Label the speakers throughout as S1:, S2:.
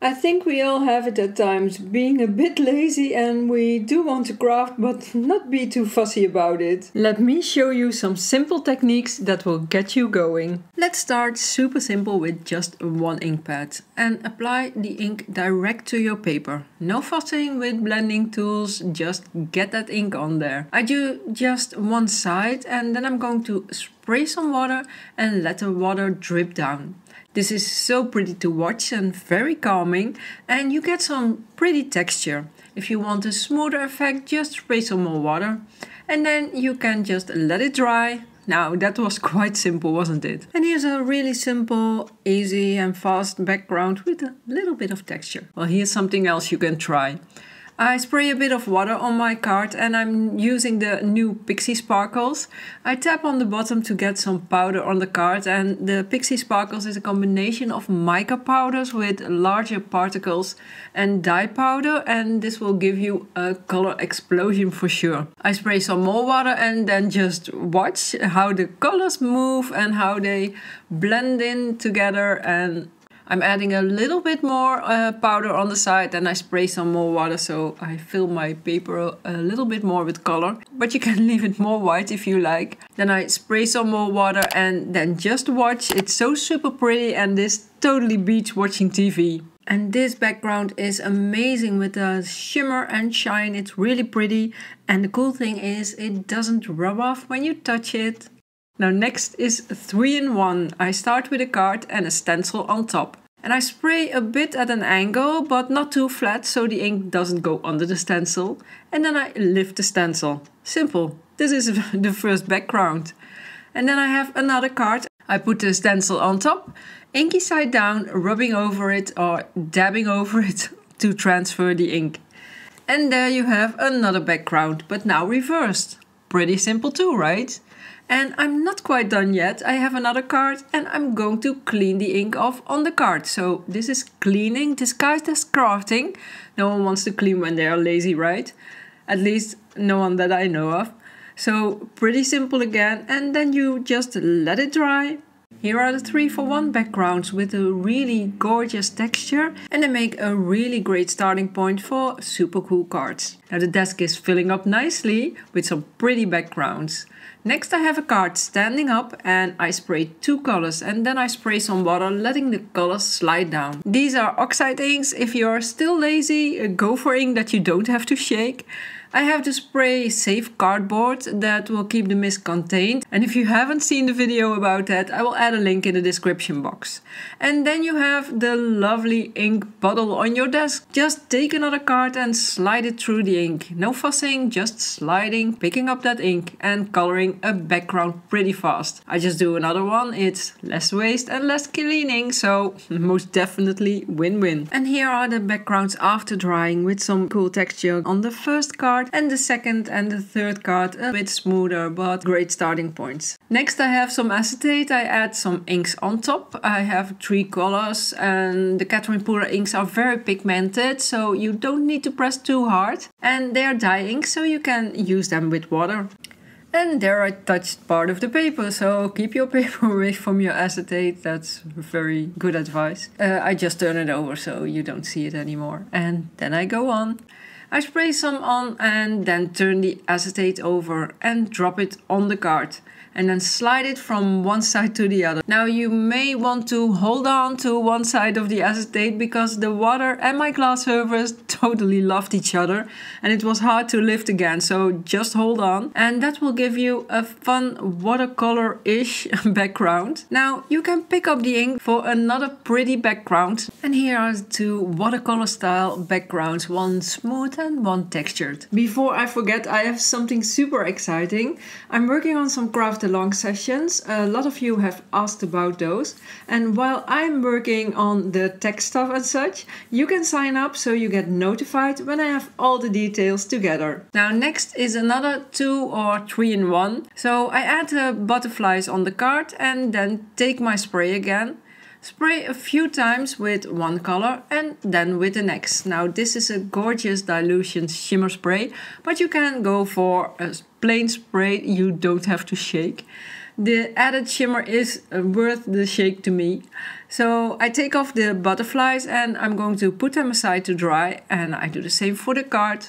S1: I think we all have it at times, being a bit lazy, and we do want to craft but not be too fussy about it. Let me show you some simple techniques that will get you going. Let's start super simple with just one ink pad and apply the ink direct to your paper. No fussing with blending tools, just get that ink on there. I do just one side and then I'm going to spray some water and let the water drip down. This is so pretty to watch and very calming, and you get some pretty texture. If you want a smoother effect, just spray some more water and then you can just let it dry. Now that was quite simple, wasn't it? And here's a really simple, easy and fast background with a little bit of texture. Well, here's something else you can try. I spray a bit of water on my card and I'm using the new Pixie Sparkles. I tap on the bottom to get some powder on the card, and the Pixie Sparkles is a combination of mica powders with larger particles and dye powder, and this will give you a color explosion for sure. I spray some more water and then just watch how the colors move and how they blend in together, and I'm adding a little bit more powder on the side, and I spray some more water so I fill my paper a little bit more with color. But you can leave it more white if you like. Then I spray some more water and then just watch. It's so super pretty and this totally beats watching TV. And this background is amazing with the shimmer and shine. It's really pretty, and the cool thing is it doesn't rub off when you touch it. Now next is 3-in-1. I start with a card and a stencil on top. And I spray a bit at an angle, but not too flat so the ink doesn't go under the stencil. And then I lift the stencil. Simple. This is the first background. And then I have another card. I put the stencil on top, inky side down, rubbing over it or dabbing over it to transfer the ink. And there you have another background, but now reversed. Pretty simple too, right? And I'm not quite done yet. I have another card and I'm going to clean the ink off on the card. So this is cleaning disguised as crafting. No one wants to clean when they are lazy, right? At least no one that I know of. So pretty simple again, and then you just let it dry. Here are the 3-for-1 backgrounds with a really gorgeous texture, and they make a really great starting point for super cool cards. Now the desk is filling up nicely with some pretty backgrounds. Next I have a card standing up and I spray 2 colors, and then I spray some water letting the colors slide down. These are oxide inks. If you're still lazy, go for ink that you don't have to shake. I have the spray safe cardboard that will keep the mist contained, and if you haven't seen the video about that, I will add a link in the description box. And then you have the lovely ink bottle on your desk. Just take another card and slide it through the ink. No fussing, just sliding, picking up that ink and coloring a background pretty fast. I just do another one. It's less waste and less cleaning, so most definitely win-win. And here are the backgrounds after drying with some cool texture on the first card, and the second and the third card a bit smoother but great starting points. Next I have some acetate. I add some inks on top. I have 3 colors, and the Catherine Pooler inks are very pigmented, so you don't need to press too hard, and they are dye inks so you can use them with water. And there I touched part of the paper, so keep your paper away from your acetate. That's very good advice. I just turn it over so you don't see it anymore, and then I go on. I spray some on and then turn the acetate over and drop it on the card, and then slide it from one side to the other. Now you may want to hold on to one side of the acetate because the water and my glass surface totally loved each other and it was hard to lift again, so just hold on, and that will give you a fun watercolor-ish background. Now you can pick up the ink for another pretty background, and here are 2 watercolor style backgrounds, one smooth and one textured. Before I forget, I have something super exciting. I'm working on some craft along sessions. A lot of you have asked about those, and while I'm working on the tech stuff and such, you can sign up so you get notified when I have all the details together. Now next is another 2 or 3-in-1. So I add the butterflies on the card and then take my spray again. Spray a few times with one color and then with the next. Now this is a gorgeous dilution shimmer spray, but you can go for a plain spray, you don't have to shake. the added shimmer is worth the shake to me. So I take off the butterflies and I'm going to put them aside to dry, and I do the same for the card.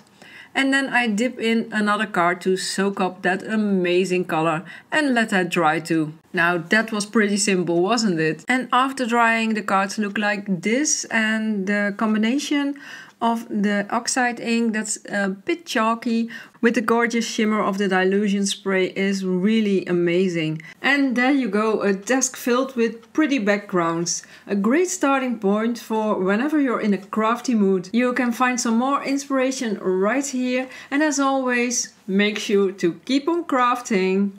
S1: And then I dip in another card to soak up that amazing color and let that dry too. Now that was pretty simple, wasn't it? And after drying, the cards look like this, and the combination of the oxide ink that's a bit chalky with the gorgeous shimmer of the dilution spray is really amazing. And there you go, a desk filled with pretty backgrounds. A great starting point for whenever you're in a crafty mood. You can find some more inspiration right here, and as always, make sure to keep on crafting.